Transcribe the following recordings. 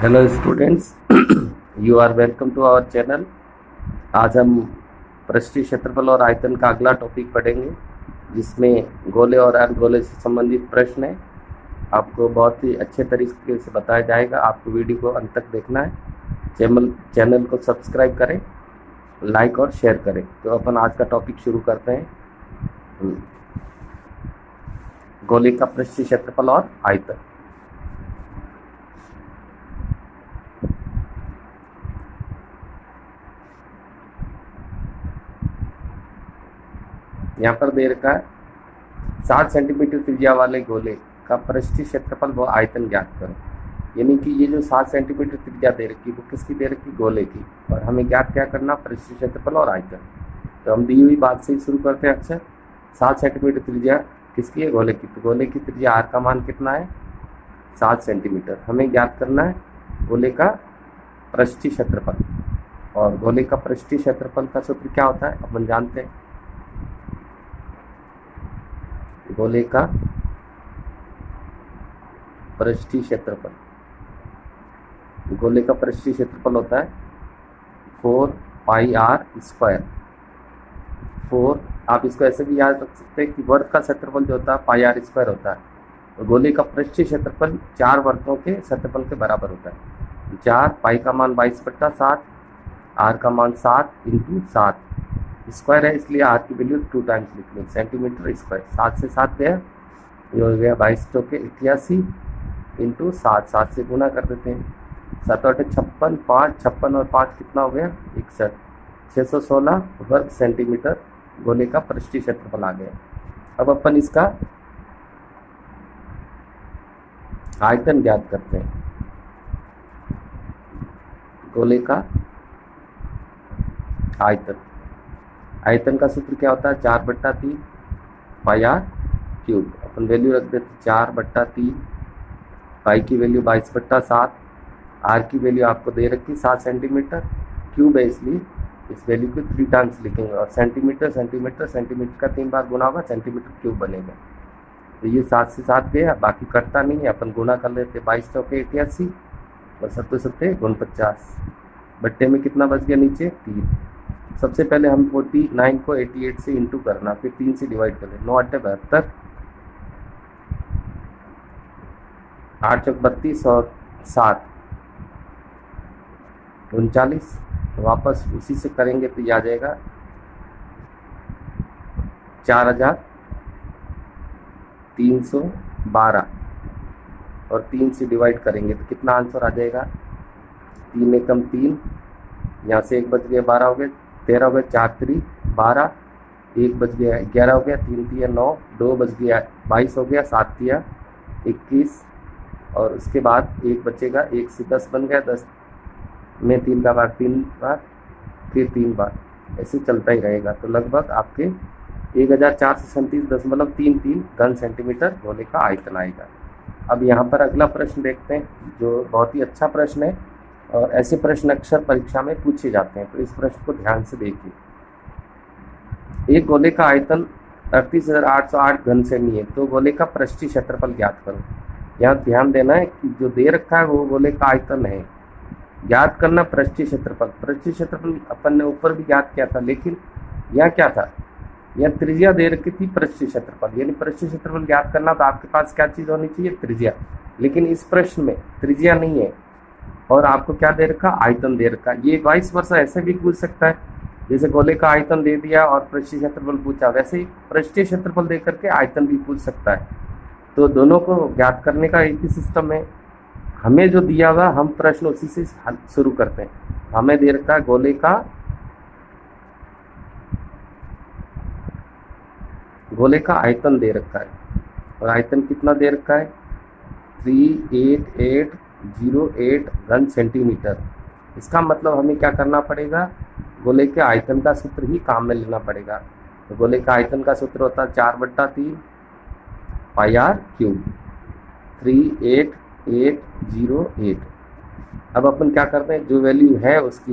Hello students, you are welcome to our channel. आज हम पृष्ठीय क्षेत्रफल और आयतन का अगला टॉपिक पढ़ेंगे, जिसमें गोले और अर्धगोले से संबंधित प्रश्न है। आपको बहुत ही अच्छे तरीके से बताया जाएगा। आपको वीडियो को अंत तक देखना है। चैनल को सब्सक्राइब करें, लाइक और शेयर करें। तो अपन आज का टॉपिक शुरू करते हैं। गोले का पृष्ठीय क्षेत्रफल और आयतन। यहाँ पर दे रखा है 7 सेंटीमीटर त्रिज्या वाले गोले का पृष्ठीय क्षेत्रफल व आयतन ज्ञात करो। यानी कि ये जो 7 सेंटीमीटर त्रिज्या दे रखी वो किसकी दे रखी? गोले की। और हमें ज्ञात क्या करना? पृष्ठीय क्षेत्रफल और आयतन। तो हम दी हुई बात से ही शुरू करते हैं। अक्सर 7 सेंटीमीटर त्रिज्या किसकी है? गोले की। तो गोले की त्रिज्या आर का मान कितना है? 7 सेंटीमीटर। हमें ज्ञात करना है गोले का पृष्ठीय क्षेत्रफल। और गोले का पृष्ठीय क्षेत्रफल का सूत्र क्या होता है अपन जानते हैं। गोले का पृष्ठीय क्षेत्रफल, गोले का पृष्ठीय क्षेत्रफल होता है 4πr²। 4, आप इसको ऐसे भी याद रख सकते हैं कि वर्ग का क्षेत्रफल जो होता है πr² होता है। तो गोले का पृष्ठीय क्षेत्रफल 4 वर्गों के क्षेत्रफल के बराबर होता है। 4, पाई का मान 22/7, आर का मान 7 × 7 स्क्वायर है, इसलिए आर की वैल्यू 2 टाइम्स लिख लें, सेंटीमीटर स्क्वायर। 7 से 7 गया, ये हो गया 22 चौके 88 × 7। 7 से गुना कर देते हैं। 7 8 56, 5 56 और 5 कितना हो गया? 61। 616 वर्ग सेंटीमीटर गोले का पृष्ठीय क्षेत्रफल आ गया। अब अपन इसका आयतन ज्ञात करते हैं। गोले का आयतन, आयतन का सूत्र क्या होता है? 4/3 πr³। अपन वैल्यू रख देते 4/3, पाई की वैल्यू 22/7, आर की वैल्यू आपको दे रखी 7 सेंटीमीटर क्यूब है, इसलिए इस वैल्यू को 3 टाइम्स लिखेंगे। और सेंटीमीटर सेंटीमीटर सेंटीमीटर का 3 बार गुना होगा, सेंटीमीटर क्यूब बनेगा। तो ये 7 से 7 गया, बाकी कटता नहीं है, अपन गुना कर लेते 22 चौके 88 और 7 7 49। बट्टे में कितना बच गया नीचे? 3। सबसे पहले हम 49 को 88 से इंटू करना, फिर 3 से डिवाइड कर लें। 9 8 72, 8 चौक 32 और 7 39। वापस उसी से करेंगे तो ये आ जाएगा 4312 और 3 से डिवाइड करेंगे तो कितना आंसर आ जाएगा? 3 एकम 3, यहाँ से 1 बच गया, 12 हो गए, 13 हो गए, 4 3 12, 1 बच गया, 11 हो गया, 3 3 9, 2 बच गया, 22 हो गया, 7 3 21 और उसके बाद 1 बचेगा, 1 से 10 बन गया, 10 में 3 का बार 3 बार, फिर 3 बार, ऐसे चलता ही रहेगा। तो लगभग आपके 1437.33 घन सेंटीमीटर गोले का आयतन आएगा। अब यहाँ पर अगला प्रश्न देखते हैं, जो बहुत ही अच्छा प्रश्न है और ऐसे प्रश्न अक्सर परीक्षा में पूछे जाते हैं। तो इस प्रश्न को ध्यान से देखिए। एक गोले का आयतन 38,808 घन सेमी है, तो गोले का पृष्ठीय क्षेत्रफल ज्ञात करो। यहाँ ध्यान देना है कि जो दे रखा है वो गोले का आयतन है, ज्ञात करना पृष्ठीय क्षेत्रफल। पृष्ठीय क्षेत्रफल अपन ने ऊपर भी ज्ञात किया था, लेकिन यह क्या था? यह त्रिज्या दे रखी थी पृष्ठीय क्षेत्रफल। यानी पृष्ठीय क्षेत्रफल ज्ञात करना तो आपके पास क्या चीज़ होनी चाहिए? त्रिज्या। लेकिन इस प्रश्न में त्रिज्या नहीं है और आपको क्या दे रखा? आयतन दे रखा। ये वाइस वर्सा ऐसे भी पूछ सकता है, जैसे गोले का आयतन दे दिया और पृष्ठीय क्षेत्रफल पूछा, वैसे ही पृष्ठीय क्षेत्रफल दे करके आयतन भी पूछ सकता है। तो दोनों को ज्ञात करने का एक ही सिस्टम है। हमें जो दिया हुआ हम प्रश्न उसी से शुरू करते हैं। हमें दे रखा है गोले का आयतन दे रखा है और आयतन कितना दे रखा है? 38808 घन सेंटीमीटर। इसका मतलब हमें क्या करना पड़ेगा? गोले के आयतन का सूत्र ही काम में लेना पड़ेगा। तो गोले का आयतन का सूत्र होता है 4/3 πr³, 38808। अब अपन क्या करते हैं? जो वैल्यू है उसकी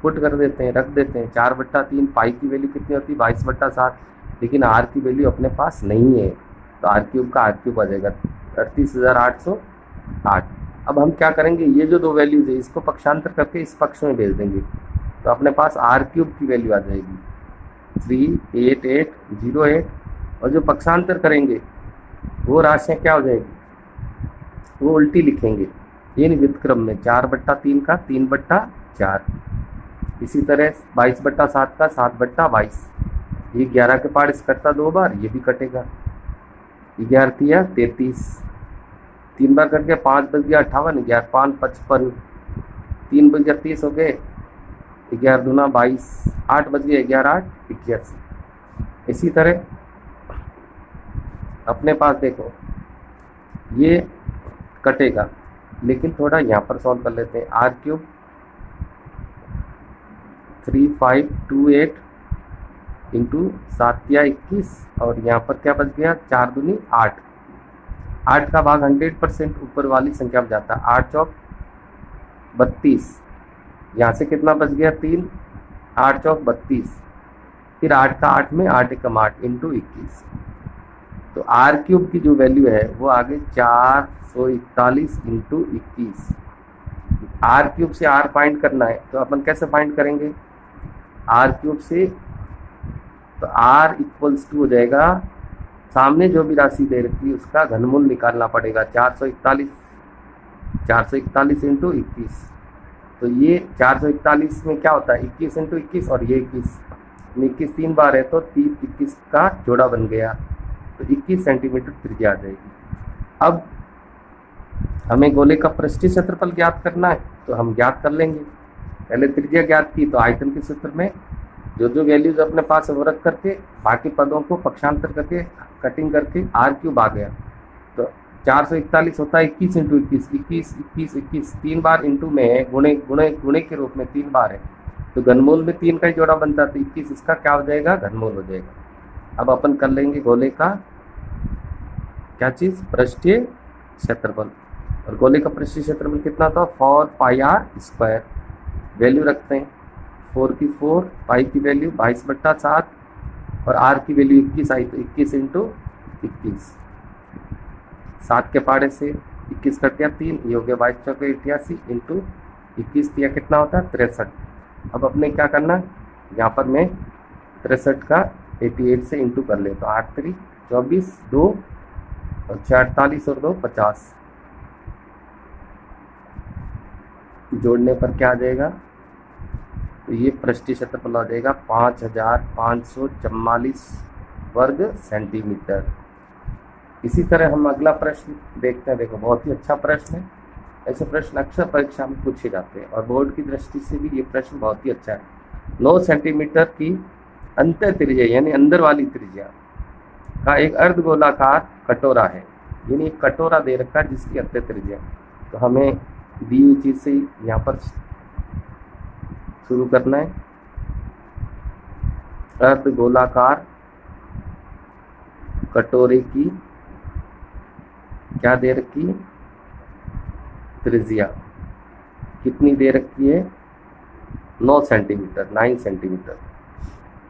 पुट कर देते हैं, रख देते हैं। 4/3, पाई की वैल्यू कितनी होती है? 22/7, लेकिन आर की वैल्यू अपने पास नहीं है, तो r³ का r³ आ जाएगा 38,808। अब हम क्या करेंगे, ये जो दो वैल्यूज है इसको पक्षांतर करके इस पक्ष में भेज देंगे, तो अपने पास r क्यूब की वैल्यू आ जाएगी 38808, और जो पक्षांतर करेंगे वो राशियाँ क्या हो जाएगी, वो उल्टी लिखेंगे, इन व्युत्क्रम में 4/3 का 3/4, इसी तरह 22/7 का 7/22, ये 11 के पार इस कटता 2 बार, ये भी कटेगा, 11 या 33, 3 बार कट गया, 5 बज गया 58, 11 5 55, 3 बज गया 30 हो गए, 11 दूना 22, 8 बज गया 11 8 81। इसी तरह अपने पास देखो ये कटेगा, लेकिन थोड़ा यहाँ पर सॉल्व कर लेते हैं। r क्यूब 3528 इंटू 7 या 21, और यहाँ पर क्या बच गया 4 दूनी 8, 8 का भाग 100% ऊपर वाली संख्या में जाता है, 8 चौक 32, यहाँ से कितना बच गया 3, 8 चौक 32, फिर 8 का 8 में 8 एकम 8 इंटू 21, तो r क्यूब की जो वैल्यू है वो आगे 441 इंटू 21। r क्यूब से r फाइंड करना है, तो अपन कैसे फाइंड करेंगे, r क्यूब से, तो r इक्वल्स टू हो जाएगा, सामने जो भी राशि दे रखी है उसका घनमूल निकालना पड़ेगा, 441 इंटू 21, तो ये 441 में क्या होता है 21 इंटू 21, और ये 21 3 बार है, तो 21 का जोड़ा बन गया, तो 21 सेंटीमीटर त्रिज्या आ जाएगी। अब हमें गोले का पृष्ठीय क्षेत्रफल ज्ञात करना है, तो हम ज्ञात कर लेंगे, पहले त्रिज्या ज्ञात की, तो आयतन के सूत्र में जो जो वैल्यूज अपने पास है वो रख करके बाकी पदों को पक्षांतर करके कटिंग करके r क्यूब आ गया, तो 441 होता है 21 इंटू 21, 21 21 21 3 बार इंटू में है, गुणे गुणे गुणे के रूप में 3 बार है, तो घनमूल में 3 का ही जोड़ा बनता है, तो 21 इसका क्या हो जाएगा घनमूल हो जाएगा। अब अपन कर लेंगे गोले का क्या चीज़, पृष्ठीय क्षेत्रफल, और गोले का पृष्ठीय क्षेत्रफल कितना था 4πr², वैल्यू रखते हैं, 4 की 4, पाई की वैल्यू 22/7, और r की वैल्यू 21 आई, तो 21 इंटू 21, 7 के पाड़े से 21 कट गया 3, ये हो गया 22 चौके 88 इंटू 21 दिया कितना होता है 63। अब अपने क्या करना, यहाँ पर मैं 63 का 88 से इंटू कर ले, तो 8 3 24, 2 और 6 48 और 2 50, जोड़ने पर क्या आ जाएगा, तो ये पृष्ठीय क्षेत्रफल आ जाएगा 5544 वर्ग सेंटीमीटर। इसी तरह हम अगला प्रश्न देखते हैं, देखो बहुत ही अच्छा प्रश्न है, ऐसे प्रश्न अक्सर परीक्षा में पूछे जाते हैं और बोर्ड की दृष्टि से भी ये प्रश्न बहुत ही अच्छा है। 9 सेंटीमीटर की अंत त्रिज्या यानी अंदर वाली त्रिज्या का एक अर्धगोलाकार कटोरा है, यानी एक कटोरा दे रखा है जिसकी अंत त्रिज्या, तो हमें दी हुई चीज से यहाँ पर शुरू करना है। अर्धगोलाकार कटोरे की क्या दे रखी है, त्रिज्या कितनी दे रखी है 9 सेंटीमीटर 9 सेंटीमीटर।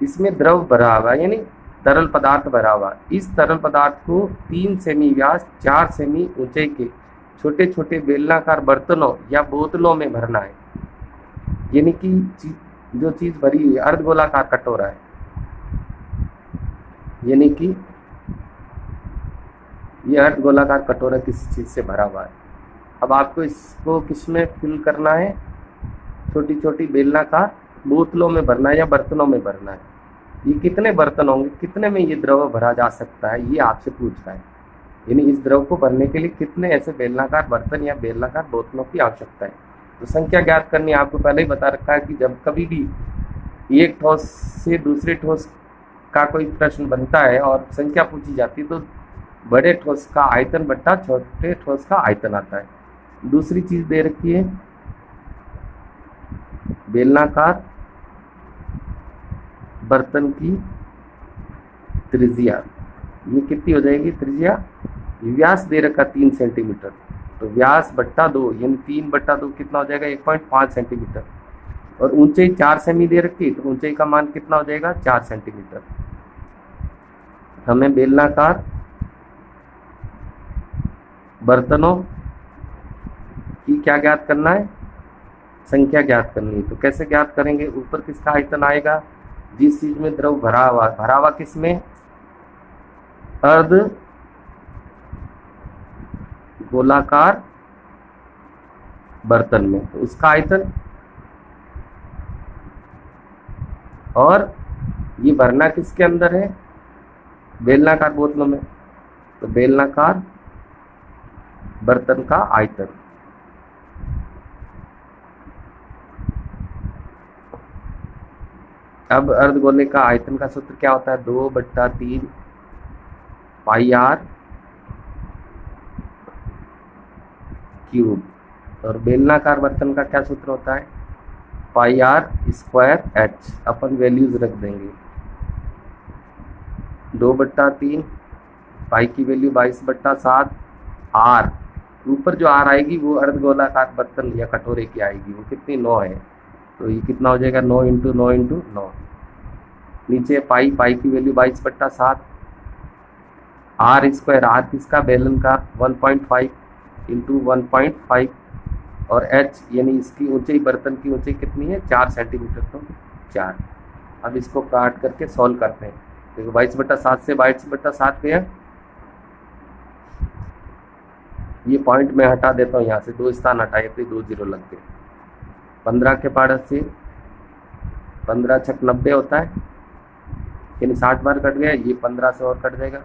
इसमें द्रव भरा हुआ यानी तरल पदार्थ भरा हुआ, इस तरल पदार्थ को 3 सेमी व्यास 4 सेमी ऊंचाई के छोटे छोटे बेलनाकार बर्तनों या बोतलों में भरना है, यानी कि जो चीज भरी हुई अर्धगोलाकार कटोरा है, यानी कि ये अर्धगोलाकार कटोरा किसी चीज से भरा हुआ है। अब आपको इसको किस में फिल करना है, छोटी छोटी बेलनाकार बोतलों में भरना है या बर्तनों में भरना है। ये कितने बर्तन होंगे, कितने में ये द्रव भरा जा सकता है, ये आपसे पूछ रहा है, यानी इस द्रव को भरने के लिए कितने ऐसे बेलनाकार बर्तन या बेलनाकार बोतलों की आवश्यकता है। तो संख्या ज्ञात करनी आपको पहले ही बता रखा है कि जब कभी भी एक ठोस से दूसरे ठोस का कोई प्रश्न बनता है और संख्या पूछी जाती है तो बड़े ठोस का आयतन बट्टा छोटे ठोस का आयतन आता है। दूसरी चीज दे रखी है बेलनाकार बर्तन की त्रिज्या, ये कितनी हो जाएगी त्रिज्या, व्यास दे रखा 3 सेंटीमीटर, तो व्यास बट्टा 2 यानी 3/2 कितना हो जाएगा 1.5 सेंटीमीटर, और ऊंचाई 4 सेमी दे रखी तो ऊंचाई का मान कितना हो जाएगा 4 सेंटीमीटर। हमें बेलनाकार बर्तनों की क्या ज्ञात करना है, संख्या ज्ञात करनी है। तो कैसे ज्ञात करेंगे, ऊपर किसका आयतन आएगा, जिस चीज में द्रव भरा हुआ किसमें, अर्ध गोलाकार बर्तन में, तो उसका आयतन। और ये भरना किसके अंदर है, बेलनाकार बोतलों में, तो बेलनाकार बर्तन का आयतन। अब अर्धगोले का आयतन का सूत्र क्या होता है, 2/3 पाई आर क्यूब। और बेलनाकार बर्तन का क्या सूत्र होता है, पाई आर स्क्वायर एच। अपन वैल्यूज रख देंगे, 2/3 पाई की वैल्यू 22/7 आर, ऊपर जो आर आएगी वो अर्धगोलाकार बर्तन या कटोरे की आएगी, वो कितनी 9 है, तो ये कितना हो जाएगा 9 × 9 × 9। नीचे पाई की वैल्यू 22/7 आर स्क्वायर, आर किसका, बेलन का, 1.5 × 1.5 और एच यानी इसकी ऊंचाई, बर्तन की ऊंचाई कितनी है 4 सेंटीमीटर, तो 4। अब इसको काट करके सॉल्व करते हैं। देखो 22/7 से 22/7 गया, ये पॉइंट मैं हटा देता हूँ यहाँ से, 2 स्थान हटाए तो 2 0 लग गए। 15 के पार से 15 × 6 90 होता है, यानी 60 बार कट गया, ये 15 से और कट जाएगा,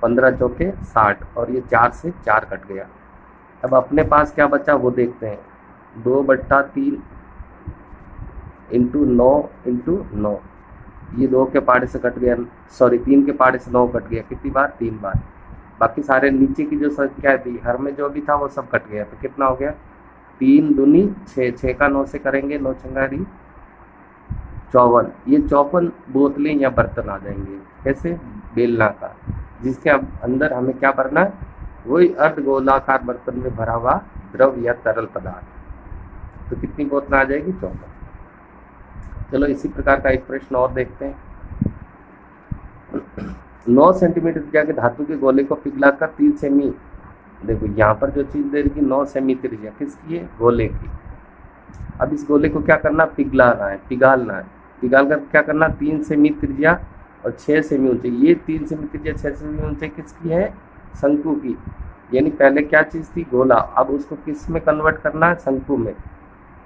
15 × 4 = 60 और ये 4 से 4 कट गया। अब अपने पास क्या बचा वो देखते हैं, 2/3 × 9 × 9, ये 2 के पाड़े से कट गया, सॉरी 3 के पाड़े से 9 कट गया, कितनी बार, 3 बार। बाकी सारे नीचे की जो संख्या थी हर में जो भी था वो सब कट गया, तो कितना हो गया, 3 दूनी 6, 6 का 9 से करेंगे, 9 छंगारी 54। ये 54 बोतलें या बर्तन आ जाएंगे, कैसे, बेलना का, जिसके अब अंदर हमें क्या भरना है, वही अर्धगोलाकार बर्तन में भरा हुआ द्रव या तरल पदार्थ। तो कितनी बोतलें आ जाएगी, 54। चलो इसी प्रकार का एक प्रश्न और देखते हैं। 9 सेंटीमीटर त्रिज्या के धातु के गोले को पिघलाकर 3 सेमी, देखो यहाँ पर जो चीज दे रही 9 सेमी त्रिज्या किसकी है, गोले की। अब इस गोले को क्या करना, पिघलाना है, पिघालना है। पिघाल कर क्या करना, 3 सेमी त्रिज्या और 6 सेमी ऊंचाई, ये 3 सेमी त्रिज्या 6 सेमी ऊंचाई किसकी है, शंकु की। यानी पहले क्या चीज थी, गोला, अब उसको किस में कन्वर्ट करना है, शंकु में।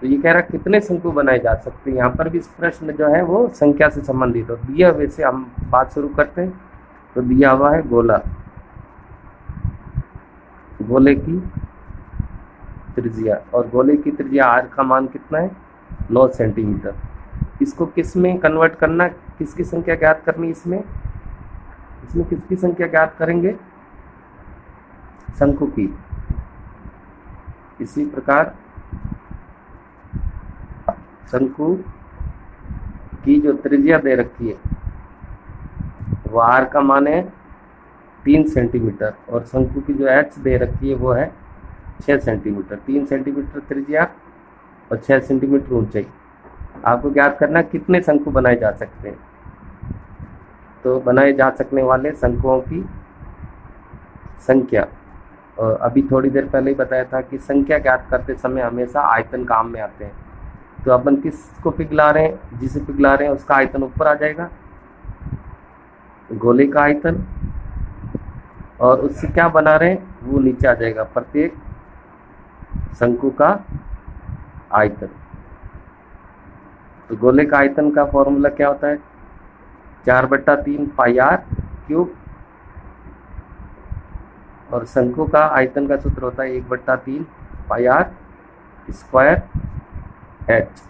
तो ये कह रहा है कितने शंकु बनाए जा सकते हैं, यहाँ पर भी इस प्रश्न जो है वो संख्या से संबंधित हो दिया। वैसे हम बात शुरू करते हैं, तो दिया हुआ है गोला, गोले की त्रिज्या, और गोले की त्रिज्या आर का मान कितना है, 9 सेंटीमीटर। इसको किस में कन्वर्ट करना, किसकी संख्या ज्ञात करनी, इसमें किसकी संख्या ज्ञात करेंगे, शंकु की। इसी प्रकार शंकु की जो त्रिज्या दे रखी है वो आर का मान है 3 सेंटीमीटर, और शंकु की जो एच दे रखी है वो है 6 सेंटीमीटर। 3 सेंटीमीटर त्रिज्या और 6 सेंटीमीटर ऊंचाई। आपको ज्ञात करना कितने शंकु बनाए जा सकते हैं। तो बनाए जा सकने वाले शंकुओं की संख्या, और अभी थोड़ी देर पहले ही बताया था कि संख्या ज्ञात करते समय हमेशा आयतन काम में आते हैं। तो अपन किसको पिघला रहे हैं, जिसे पिघला रहे हैं उसका आयतन ऊपर आ जाएगा, गोले का आयतन, और उससे क्या बना रहे हैं वो नीचे आ जाएगा, प्रत्येक शंकु का आयतन। तो गोले का आयतन का फॉर्मूला क्या होता है, 4/3 पाई आर क्यूब, और शंकु का आयतन का सूत्र होता है 1/3 पाई आर स्क्वायर एच।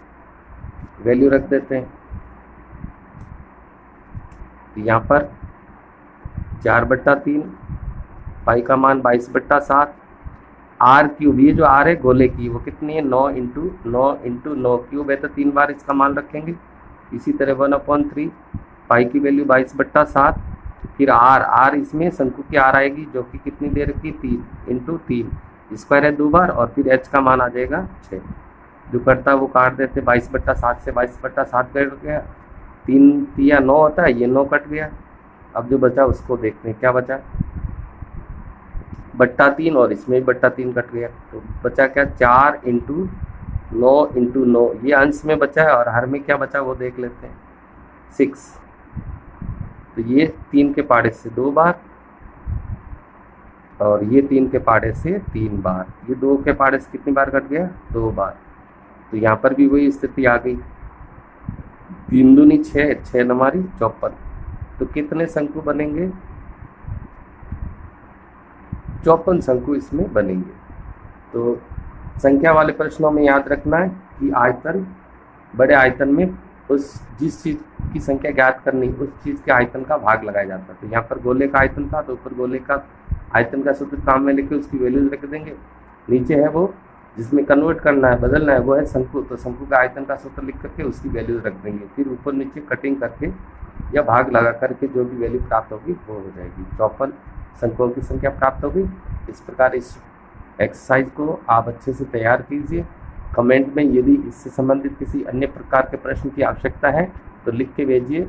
वैल्यू रख देते हैं, यहाँ पर 4/3 पाई का मान 22/7 आर क्यूब, ये जो आर है गोले की वो कितनी है, 9 × 9 × 9 क्यूब है, तो 3 बार इसका मान रखेंगे। इसी तरह 1/3 पाई की वैल्यू 22/7, फिर आर इसमें शंकु की आर आएगी जो कि कितनी दे रखी, 3 × 3 स्क्वायर है 2 बार, और फिर एच का मान आ जाएगा 6। जो करता है वो काट देते, 22/7 से 22/7 कट गया, 3 या 9 होता है, ये 9 कट गया। अब जो बचा उसको देखते हैं, क्या बचा, बट्टा 3 और इसमें बट्टा 3 कट गया, तो बचा क्या 4 इंटू 9 ये अंश में बचा है, और हर में क्या बचा वो देख लेते हैं 6। तो ये 3 के पाड़े से 2 बार और ये 3 के पाड़े से 3 बार, ये 2 के पाड़े से कितनी बार कट गया 2 बार। तो यहाँ पर भी वही स्थिति आ गई, 3 दूनी 6, 6 नमारी 54। तो कितने शंकु बनेंगे 54 शंकु इसमें बनेंगे। तो संख्या वाले प्रश्नों में याद रखना है कि आयतन, बड़े आयतन में जिस चीज़ की संख्या ज्ञात करनी उस चीज़ के आयतन का भाग लगाया जाता है। तो यहाँ पर गोले का आयतन था तो ऊपर गोले का आयतन का सूत्र काम में लेके उसकी वैल्यूज रख देंगे। नीचे है वो जिसमें कन्वर्ट करना है, बदलना है, वो है शंकु, तो शंकु का आयतन का सूत्र लिख करके उसकी वैल्यूज रख देंगे। फिर ऊपर नीचे कटिंग करके या भाग लगा करके जो भी वैल्यू प्राप्त होगी वो हो जाएगी। 54 शंकुओं की संख्या प्राप्त होगी। इस प्रकार इस एक्सरसाइज को आप अच्छे से तैयार कीजिए। कमेंट में यदि इससे संबंधित किसी अन्य प्रकार के प्रश्न की आवश्यकता है तो लिख के भेजिए।